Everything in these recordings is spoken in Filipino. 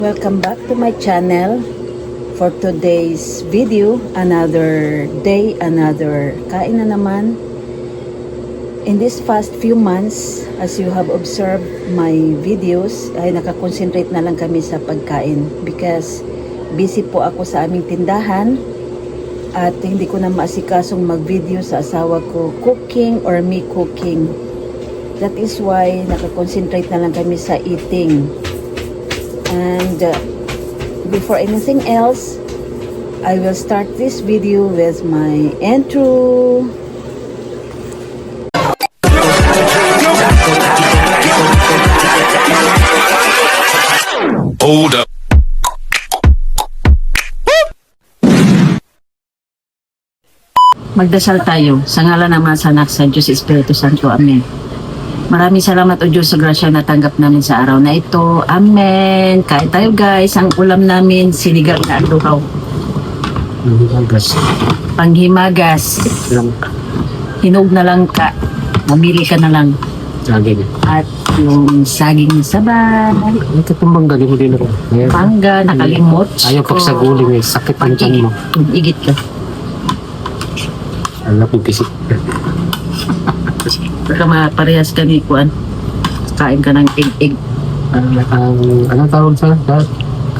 Welcome back to my channel. For today's video, another day, another kain na naman. In this past few months, as you have observed my videos, ay nakakonsentrate na lang kami sa pagkain because busy po ako sa aming tindahan at hindi ko na maasikasong mag-video sa asawa ko cooking or me cooking. That is why nakakonsentrate na lang kami sa eating. And before anything else, I will start this video with my intro. Hold up. Magdasal tayo sa ngalan ng mga sanak sa Diyos Espiritu Santo. Amen. Maraming salamat o Diyos sa grasya na tanggap namin sa araw na ito. Amen. Kain tayo guys. Ang ulam namin, sinigang na aluhaw. Panghimagas. Hinog na lang ka. Mamili ka na lang. Saging. At yung saging sa bahay. Ito itong mangga, di mo din ako. Mangga, nakalimot. Ayaw pag sa guling eh, sakit ang tiyan mo. Igit ka. Alam ko kisip. Baka maparehas ka ni Kuan. Kain ka ng ig-ig. Anong tawag sa?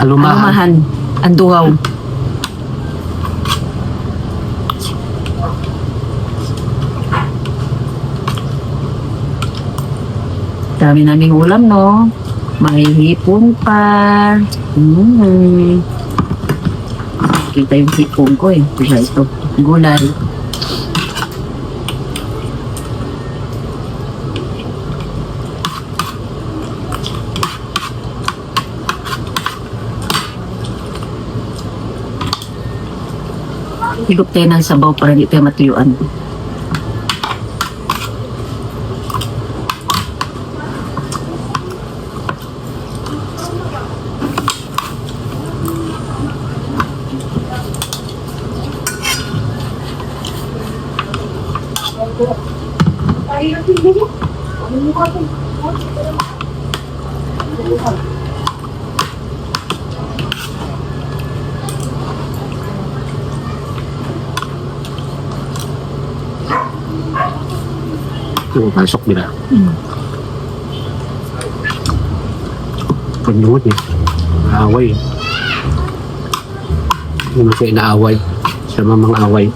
Alumahan. Alumahan. Anduhaw. Dami naming ulam, no? May hipon pa. Kita yung hipon ko eh. Kaya ito. Gulay. Higop tayo ng sabaw para hindi tayo matuyuan. Pasok nila. Pagnuhod eh. Away. Hindi mo siya inaaway. Sa mamang away.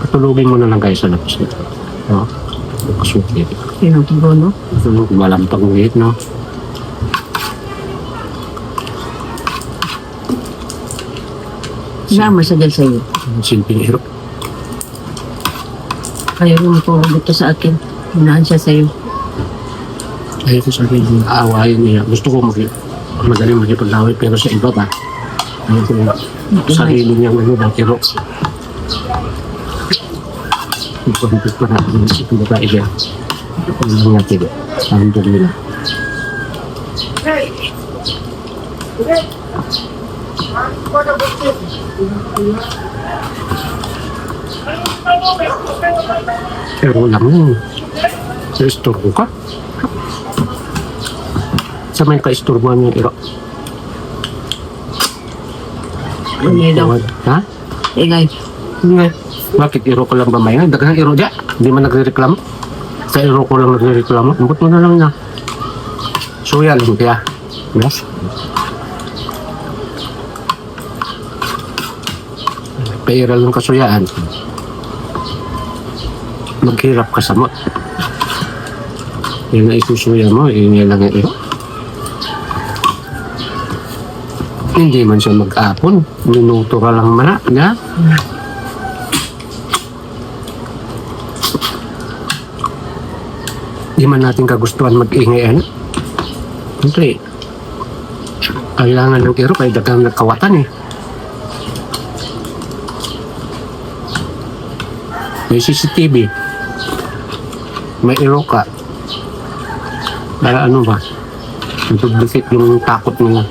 Patulugin mo na lang guys sa labas nito. No? Kasukit. Pinutubo, no? Walang pangulit, no? Nama sa dyan sa'yo. Silping hero. Ayaw mo matulog dito sa akin. Unahan siya sa'yo. Ayaw ko sa akin yung aawayin niya. Gusto ko magaling magipag-away pero sa iba ba? Ayaw ko yung sarili niya ano ba, pero ipagpipit pa natin yung babae niya. Ano lang natin eh. Ang doon nila. Pero lang yun. Istorbo ka? Sa may ka-istorbohan yung iro? Ingay daw. Ha? Ingay. Ingay. Bakit iro ko lang ba may? Daghang iro dyan. Hindi man nagre-reklamo. Sa iro ko lang nagre-reklamo. Ambot mo na lang na. Suya lang kaya. Yes? Pairal ng kasuyaan. Maghirap ka sa mot. Yung na isusuya mo, ingay lang yung iro. Hindi man siya mag-apon. Minuto ka lang mana. Na? Di man natin kagustuhan mag-ingay. Siyempre, kailangan ng iro kaya dagang nagkawatan eh. May CCTV. May iro ka. Para ano ba? Duplicate yung takot nila.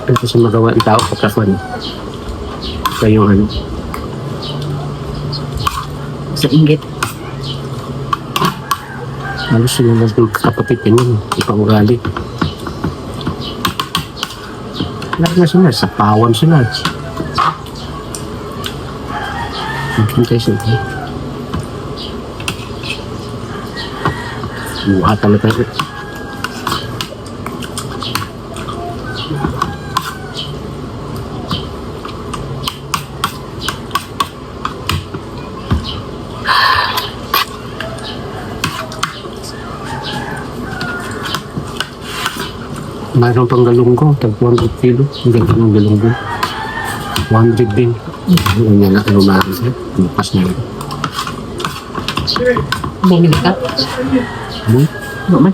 Ano kasi magawa ang tao pagkakuan. Sa yung ano. Sa inggit. Halos sila ng kapatid yun. Ipang-ugali. Lahat na sila. Sa pawan sila. Maghintay sila. Buha talaga. Mayroon pang galunggong, tag 200 kilo. Ang ganda ng galunggong. 100 din. Ano niya na, lumahan siya. Lupas na yun. Bumili ka? Naman.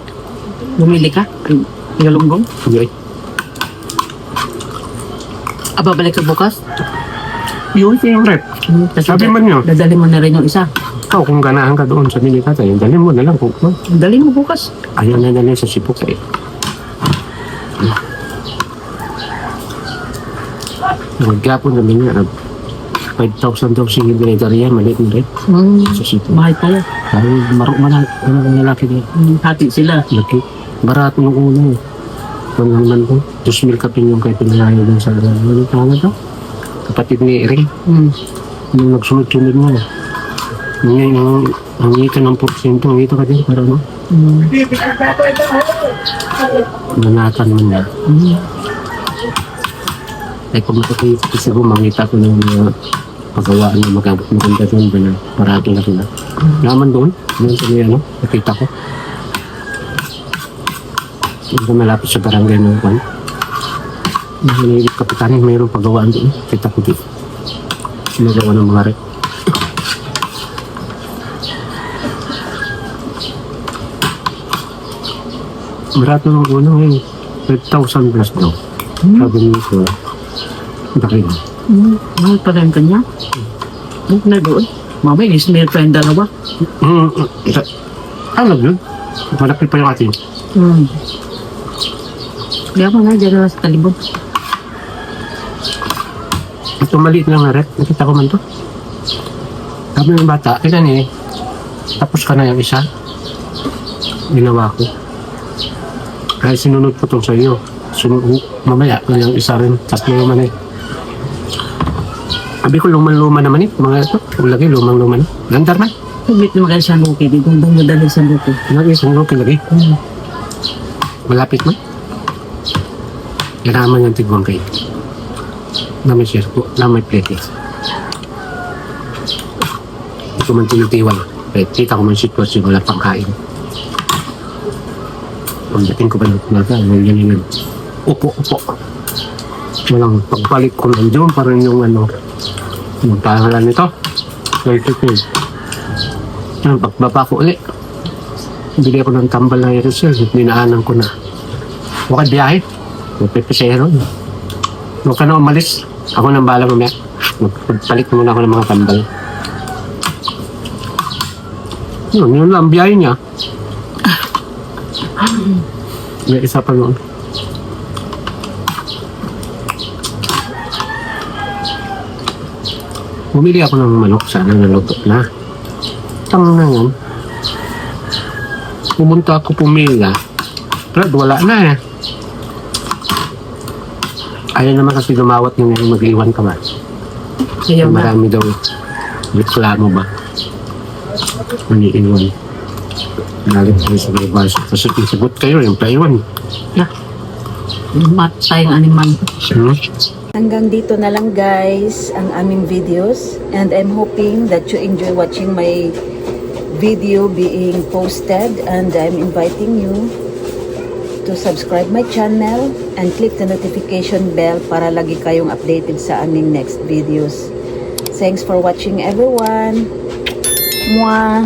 Bumili ka? Galunggong? Okay. Babalik ka bukas? Yun, yung rep. Sabi man nyo. Dadali mo na rin yung isa. Ikaw, kung ganahan ka doon sa Minikata, yung dalhin mo na lang. Kung, no? Dali mo bukas. Ayaw na dalhin sa Sipok eh. Nagkapon namin nga, 5,000 daw sige binigay yan, maliit na rin. Sa Sipok. Mahal pala. Dahil marok man ang lalaki niya. Hati sila. Laki. Barato nung una eh. Ito naman po. 2,000 kapin yung kahit pinalayo dun sa ano tawag to? Kapatid ni Ering. Yung nagsunod-sunod mo. Yung hangita ng porsyento, hangita ka din para ano? Nanatan man niya. Ay kung makikita ko siguro, mangita ko ng pagawaan na maganda doon ba na parato na sila. Naman doon, doon sa ano, nakita ko. Hindi ko malapit sa barangay ng kwan. Nahilip kapitanin, mayroong pagawaan doon. Kita ko dito. Sinagawa ng mga rep. Barato ng uno ngayon. 5,000 plus daw. Sabi niyo ko, bakit? Mahal pa rin kanya. Huwag na doon. Mamay, ismail pa yung dalawa. Ano yun? Malapit pa yung atin. Kaya mo na, dyan na sa talibon. Ito maliit lang na rep. Nakita ko man to. Sabi ng bata, ilan eh. Tapos ka na yung isa. Ginawa ko. Kaya sinunod ko itong sa iyo. Mamaya, yung isa rin. Tatlo naman eh. Sabi ko, luman-luman naman eh. Mga ito, ulagay, lumang-luman. Gandar man. Paglit na magkala siya luki. Di kong bang nadali sa luki. Lagi, isang lukay lagi. Malapit man. Ganaman yung tigwang kayo. Na may sirko, na may plete. Hindi ko man tinitiwan. Kita ko man sitwasyon, wala pang kain. Ang dating ko ba ng kumaga, yan yung upo. Walang pagbalik ko nandiyon, parang yung ano, yung pangalan nito. Yan, pagbaba ko ulit. Bili ako ng tambal na aerosol, dinaanan ko na. Huwag biyahe. Magpipesero. Huwag ka na umalis. Ako nang bala mamaya. Magpalit muna ako ng mga tambal. Yun lang, biyahe niya. May isa pa noon. Bumili ako ng manok, sana naluto na. Tama na yan. Pumunta ako pumila. Pero wala na eh. Ayaw naman kasi lumawat yung mag-iwan ka ba? Ayaw na. Marami daw reklamo ba? Maniiwan. Nalit kayo sa labas. Kasi sagot kayo, yung paiwan. Yeah. Matay ang animal. Hanggang dito na lang guys ang aming videos, and I'm hoping that you enjoy watching my video being posted, and I'm inviting you to subscribe my channel and click the notification bell para lagi kayong updated sa aming next videos. Thanks for watching everyone. Mwah!